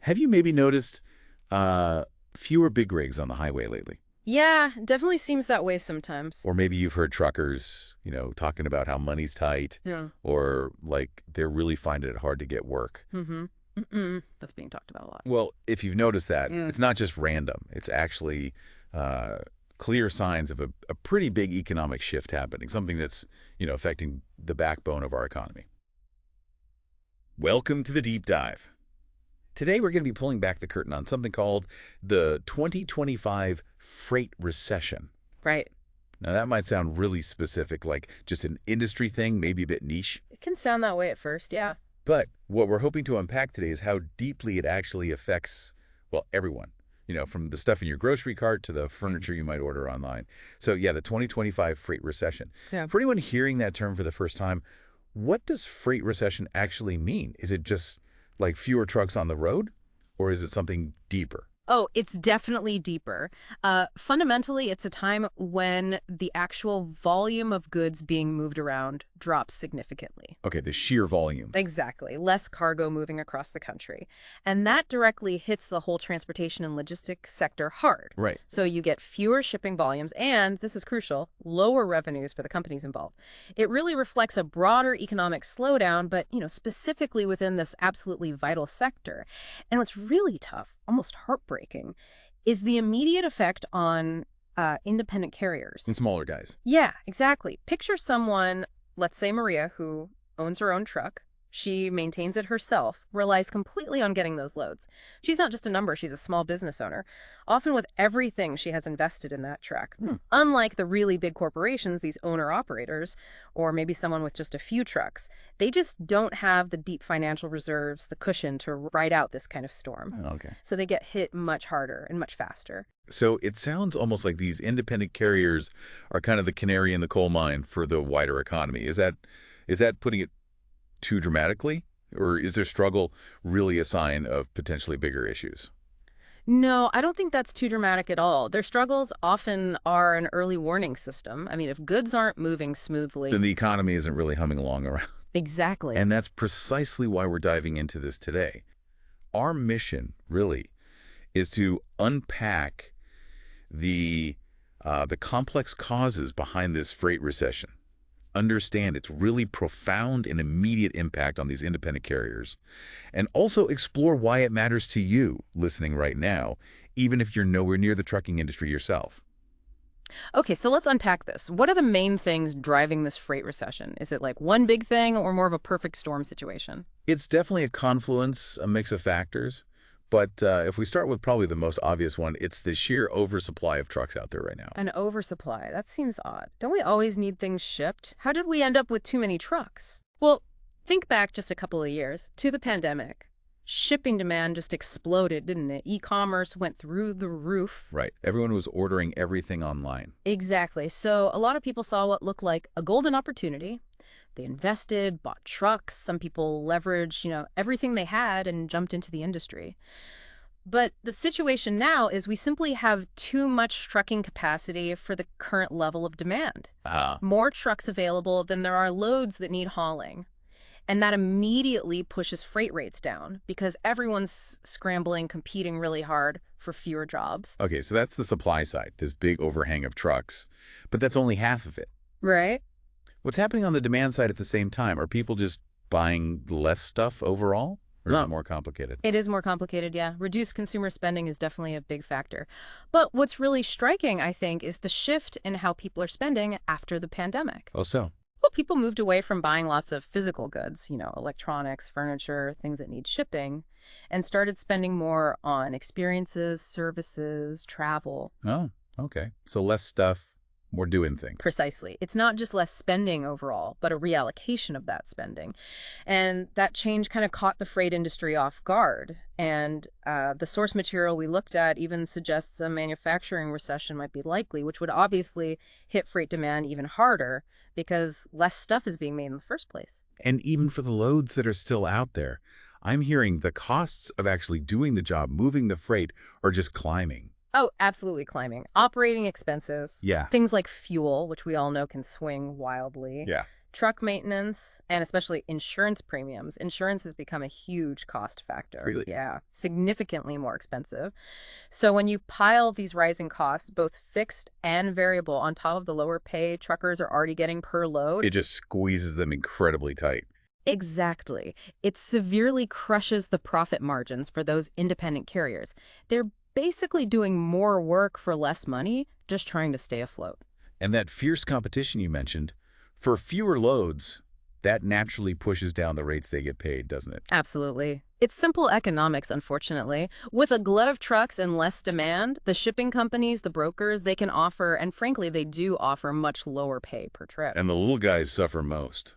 Have you maybe noticed fewer big rigs on the highway lately? Yeah, definitely seems that way sometimes. Or maybe you've heard truckers, talking about how money's tight, Yeah. or like they're really finding it hard to get work. Mm-hmm. Mm-mm. That's being talked about a lot. Well, if you've noticed that, Yeah. it's not just random. It's actually uh, clear signs of a pretty big economic shift happening, something that's, affecting the backbone of our economy. Welcome to the Deep Dive. Today, we're going to be pulling back the curtain on something called the 2025 freight recession. Right. Now, that might sound really specific, like just an industry thing, maybe a bit niche. It can sound that way at first, yeah. But what we're hoping to unpack today is how deeply it actually affects, well, everyone. From the stuff in your grocery cart to the furniture you might order online. So, yeah, the 2025 freight recession. Yeah. For anyone hearing that term for the first time, what does freight recession actually mean? Is it just like fewer trucks on the road, or is it something deeper? Oh, it's definitely deeper. Fundamentally, it's a time when the actual volume of goods being moved around drops significantly. Okay, the sheer volume. Exactly. Less cargo moving across the country. And that directly hits the whole transportation and logistics sector hard. Right. So you get fewer shipping volumes and, this is crucial, lower revenues for the companies involved. It really reflects a broader economic slowdown, but, specifically within this absolutely vital sector. And what's really tough, almost heartbreaking, is the immediate effect on independent carriers. And smaller guys. Yeah, exactly. Picture someone, let's say Maria, who owns her own truck. She maintains it herself, relies completely on getting those loads. She's not just a number, she's a small business owner, often with everything she has invested in that truck. Unlike the really big corporations, these owner-operators, or maybe someone with just a few trucks, they just don't have the deep financial reserves, the cushion to ride out this kind of storm. Okay. So they get hit much harder and much faster. So it sounds almost like these independent carriers are kind of the canary in the coal mine for the wider economy. Is that putting it too dramatically? Or is their struggle really a sign of potentially bigger issues? No, I don't think that's too dramatic at all. Their struggles often are an early warning system. I mean, if goods aren't moving smoothly. Then the economy isn't really humming along around. Exactly. And that's precisely why we're diving into this today. Our mission, really, is to unpack the complex causes behind this freight recession. Understand its really profound and immediate impact on these independent carriers, and also explore why it matters to you listening right now, even if you're nowhere near the trucking industry yourself. Okay, so let's unpack this. What are the main things driving this freight recession? Is it like one big thing or more of a perfect storm situation? It's definitely a confluence, a mix of factors. But if we start with probably the most obvious one, it's the sheer oversupply of trucks out there right now. An oversupply. That seems odd. Don't we always need things shipped? How did we end up with too many trucks? Well, think back just a couple of years to the pandemic. Shipping demand just exploded, didn't it? E-commerce went through the roof. Right. Everyone was ordering everything online. Exactly. So a lot of people saw what looked like a golden opportunity. They invested, bought trucks. Some people leveraged, everything they had and jumped into the industry. But the situation now is we simply have too much trucking capacity for the current level of demand. More trucks available than there are loads that need hauling. And that immediately pushes freight rates down because everyone's scrambling, competing really hard for fewer jobs. Okay, so that's the supply side, this big overhang of trucks. But that's only half of it. Right. What's happening on the demand side at the same time? Are people just buying less stuff overall? Or is it more complicated? It is more complicated, yeah. Reduced consumer spending is definitely a big factor. But what's really striking, I think, is the shift in how people are spending after the pandemic. Oh, so? Well, people moved away from buying lots of physical goods, electronics, furniture, things that need shipping, and started spending more on experiences, services, travel. Oh, okay. So less stuff, more doing things. Precisely. It's not just less spending overall, but a reallocation of that spending. And that change kind of caught the freight industry off guard. And the source material we looked at even suggests a manufacturing recession might be likely, which would obviously hit freight demand even harder because less stuff is being made in the first place. And even for the loads that are still out there, I'm hearing the costs of actually doing the job, moving the freight, are just climbing. Oh, absolutely climbing. Operating expenses. Yeah. Things like fuel, which we all know can swing wildly. Yeah. truck maintenance, and especially insurance premiums. Insurance has become a huge cost factor. Really? Yeah, significantly more expensive. So when you pile these rising costs, both fixed and variable, on top of the lower pay truckers are already getting per load. It just squeezes them incredibly tight. Exactly. It severely crushes the profit margins for those independent carriers. They're basically doing more work for less money, just trying to stay afloat. And that fierce competition you mentioned, for fewer loads, that naturally pushes down the rates they get paid, doesn't it? Absolutely. It's simple economics, unfortunately. With a glut of trucks and less demand, the shipping companies, the brokers, they can offer, and frankly, they do offer much lower pay per trip. And the little guys suffer most.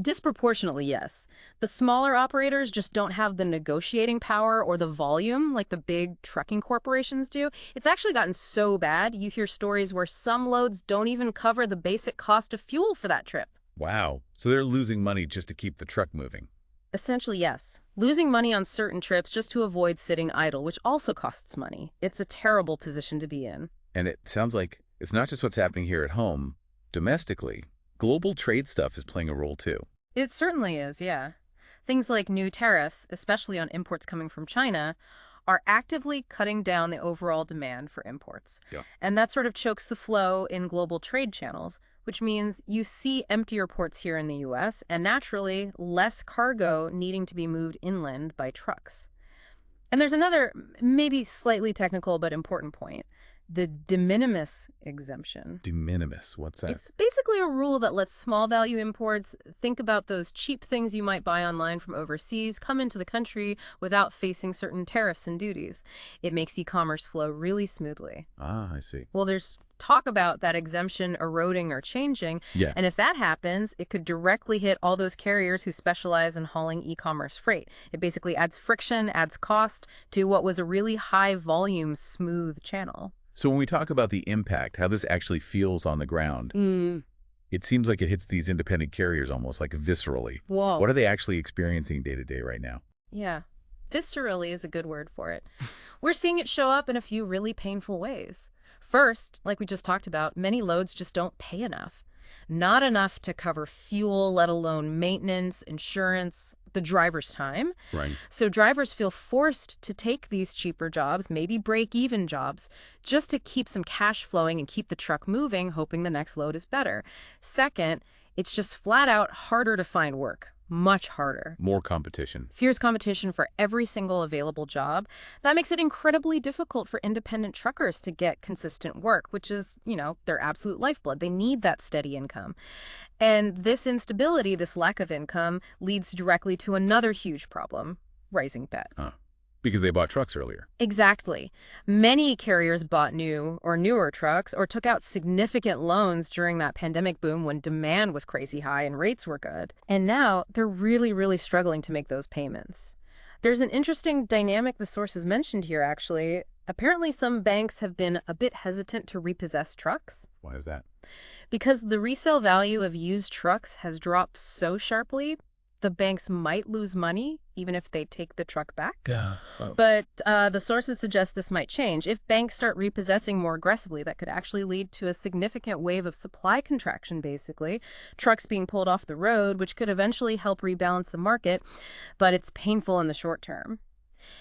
Disproportionately, yes. The smaller operators just don't have the negotiating power or the volume like the big trucking corporations do. It's actually gotten so bad, you hear stories where some loads don't even cover the basic cost of fuel for that trip. Wow. So they're losing money just to keep the truck moving. Essentially, yes. Losing money on certain trips just to avoid sitting idle, which also costs money. It's a terrible position to be in. And it sounds like it's not just what's happening here at home. Domestically, global trade stuff is playing a role too. It certainly is, yeah. Things like new tariffs, especially on imports coming from China, are actively cutting down the overall demand for imports. Yeah. And that sort of chokes the flow in global trade channels, which means you see emptier ports here in the U.S. and naturally less cargo needing to be moved inland by trucks. And there's another, maybe slightly technical but important point. The de minimis exemption. De minimis, what's that? It's basically a rule that lets small value imports, think about those cheap things you might buy online from overseas, come into the country without facing certain tariffs and duties. It makes e-commerce flow really smoothly. Ah, I see. Well, there's talk about that exemption eroding or changing. Yeah. And if that happens, it could directly hit all those carriers who specialize in hauling e-commerce freight. It basically adds friction, adds cost to what was a really high volume, smooth channel. So when we talk about the impact, how this actually feels on the ground, it seems like it hits these independent carriers almost like viscerally. Whoa. What are they actually experiencing day to day right now? Yeah. Viscerally is a good word for it. We're seeing it show up in a few really painful ways. First, like we just talked about, many loads just don't pay enough. Not enough to cover fuel, let alone maintenance, insurance, the driver's time. Right. So drivers feel forced to take these cheaper jobs, maybe break-even jobs, just to keep some cash flowing and keep the truck moving, hoping the next load is better. Second, it's just flat out harder to find work. Much harder. More competition. Fierce competition for every single available job. That makes it incredibly difficult for independent truckers to get consistent work, which is, their absolute lifeblood. They need that steady income. And this instability, this lack of income, leads directly to another huge problem, rising debt. Because they bought trucks earlier. Exactly. Many carriers bought new or newer trucks or took out significant loans during that pandemic boom when demand was crazy high and rates were good. And now they're really, really struggling to make those payments. There's an interesting dynamic the sources mentioned here, actually. Apparently, some banks have been a bit hesitant to repossess trucks. Why is that? Because the resale value of used trucks has dropped so sharply, the banks might lose money even if they take the truck back. Yeah. But the sources suggest this might change. If banks start repossessing more aggressively, that could actually lead to a significant wave of supply contraction, basically. Trucks being pulled off the road, which could eventually help rebalance the market, but it's painful in the short term.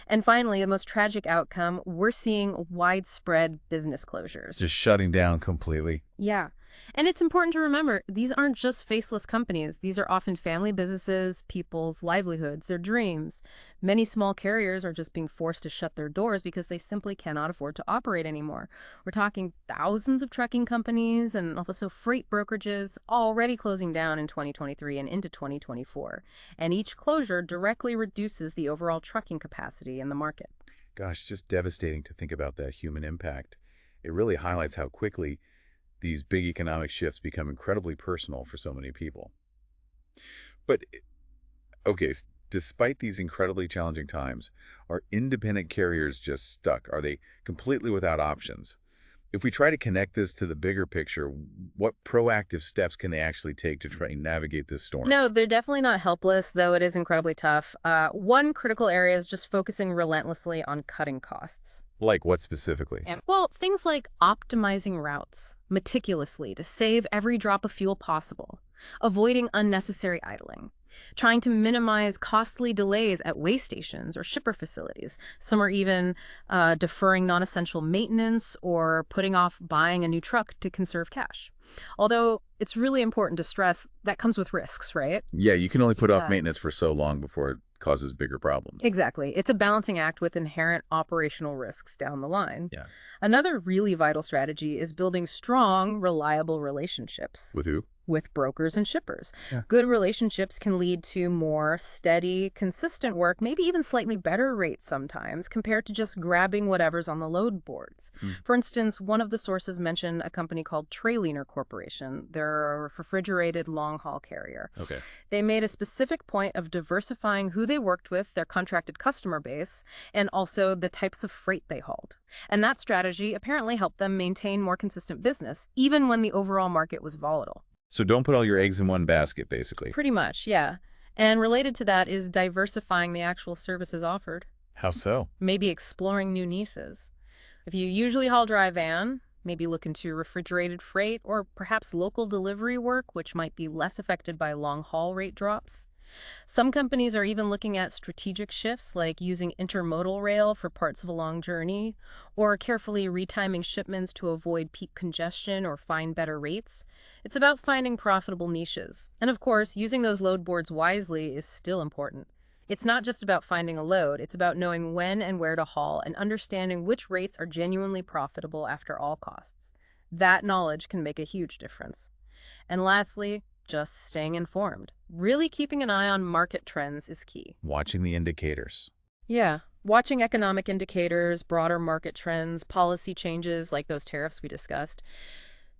And finally, the most tragic outcome, we're seeing widespread business closures. Just shutting down completely. Yeah. And it's important to remember, these aren't just faceless companies. These are often family businesses, people's livelihoods, their dreams. Many small carriers are just being forced to shut their doors because they simply cannot afford to operate anymore. We're talking thousands of trucking companies and also freight brokerages already closing down in 2023 and into 2024. And each closure directly reduces the overall trucking capacity in the market. Gosh, just devastating to think about that human impact. It really highlights how quickly these big economic shifts become incredibly personal for so many people. But, okay, despite these incredibly challenging times, are independent carriers just stuck? Are they completely without options? If we try to connect this to the bigger picture, what proactive steps can they actually take to try and navigate this storm? No, they're definitely not helpless, though it is incredibly tough. One critical area is just focusing relentlessly on cutting costs. Like what specifically? Well, things like optimizing routes meticulously to save every drop of fuel possible. avoiding unnecessary idling, trying to minimize costly delays at weigh stations or shipper facilities. Some are even deferring non-essential maintenance or putting off buying a new truck to conserve cash. Although it's really important to stress that comes with risks, right? Yeah, you can only put off Yeah. maintenance for so long before it causes bigger problems. Exactly. It's a balancing act with inherent operational risks down the line. Yeah. Another really vital strategy is building strong, reliable relationships With who? with brokers and shippers. Yeah. Good relationships can lead to more steady, consistent work, maybe even slightly better rates sometimes, compared to just grabbing whatever's on the load boards. Hmm. For instance, one of the sources mentioned a company called Trailiner Corporation. They're a refrigerated long-haul carrier. Okay. They made a specific point of diversifying who they worked with, their contracted customer base, and also the types of freight they hauled. And that strategy apparently helped them maintain more consistent business, even when the overall market was volatile. So don't put all your eggs in one basket, basically. Pretty much, yeah. And related to that is diversifying the actual services offered. How so? Maybe exploring new niches. If you usually haul dry van, maybe look into refrigerated freight or perhaps local delivery work, which might be less affected by long-haul rate drops. Some companies are even looking at strategic shifts like using intermodal rail for parts of a long journey or carefully retiming shipments to avoid peak congestion or find better rates. It's about finding profitable niches. And of course, using those load boards wisely is still important. It's not just about finding a load, it's about knowing when and where to haul and understanding which rates are genuinely profitable after all costs. That knowledge can make a huge difference. And lastly, just staying informed. Really keeping an eye on market trends is key. Watching the indicators. Yeah, watching economic indicators, broader market trends, policy changes like those tariffs we discussed.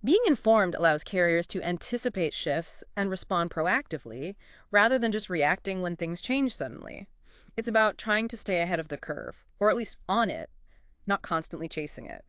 Being informed allows carriers to anticipate shifts and respond proactively rather than just reacting when things change suddenly. It's about trying to stay ahead of the curve, or at least on it, not constantly chasing it.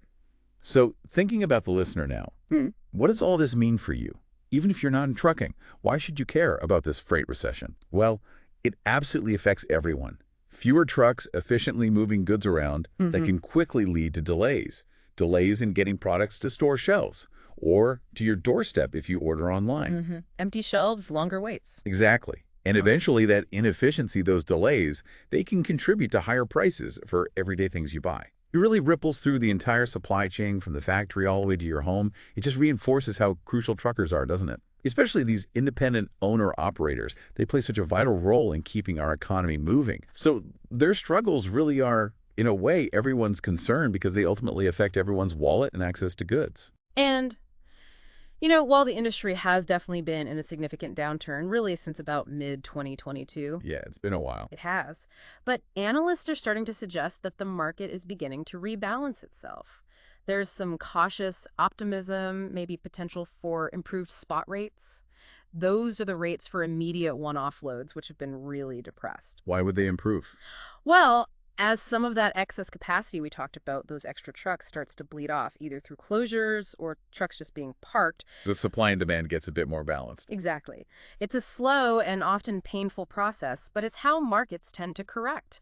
So thinking about the listener now, Hmm. what does all this mean for you? Even if you're not in trucking, why should you care about this freight recession? Well, it absolutely affects everyone. Fewer trucks efficiently moving goods around that can quickly lead to delays. Delays in getting products to store shelves or to your doorstep if you order online. Empty shelves, longer waits. Exactly. And eventually that inefficiency, those delays, they can contribute to higher prices for everyday things you buy. It really ripples through the entire supply chain from the factory all the way to your home. It just reinforces how crucial truckers are, doesn't it? Especially these independent owner-operators. They play such a vital role in keeping our economy moving. So their struggles really are, in a way, everyone's concern because they ultimately affect everyone's wallet and access to goods. And while the industry has definitely been in a significant downturn, really since about mid-2022, Yeah, it's been a while. it has. But analysts are starting to suggest that the market is beginning to rebalance itself. There's some cautious optimism, maybe potential for improved spot rates. Those are the rates for immediate one-off loads, which have been really depressed. Why would they improve? Well, as some of that excess capacity we talked about, those extra trucks, starts to bleed off, either through closures or trucks just being parked. The supply and demand gets a bit more balanced. Exactly. It's a slow and often painful process, but it's how markets tend to correct.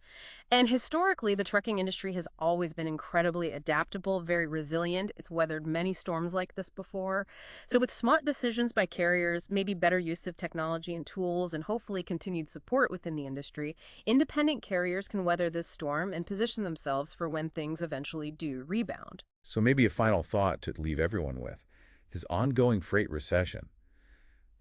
And historically, the trucking industry has always been incredibly adaptable, very resilient. It's weathered many storms like this before. So with smart decisions by carriers, maybe better use of technology and tools, and hopefully continued support within the industry, independent carriers can weather this storm and position themselves for when things eventually do rebound. So maybe a final thought to leave everyone with. This ongoing freight recession,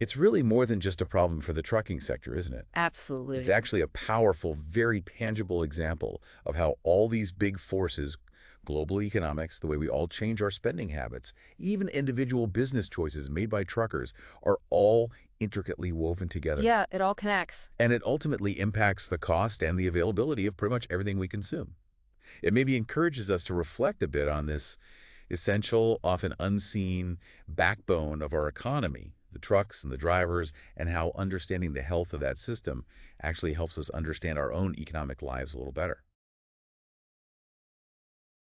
it's really more than just a problem for the trucking sector, isn't it? Absolutely. It's actually a powerful, very tangible example of how all these big forces, global economics, the way we all change our spending habits, even individual business choices made by truckers, are all intricately woven together. Yeah, it all connects. And it ultimately impacts the cost and the availability of pretty much everything we consume. It maybe encourages us to reflect a bit on this essential, often unseen backbone of our economy, the trucks and the drivers, and how understanding the health of that system actually helps us understand our own economic lives a little better.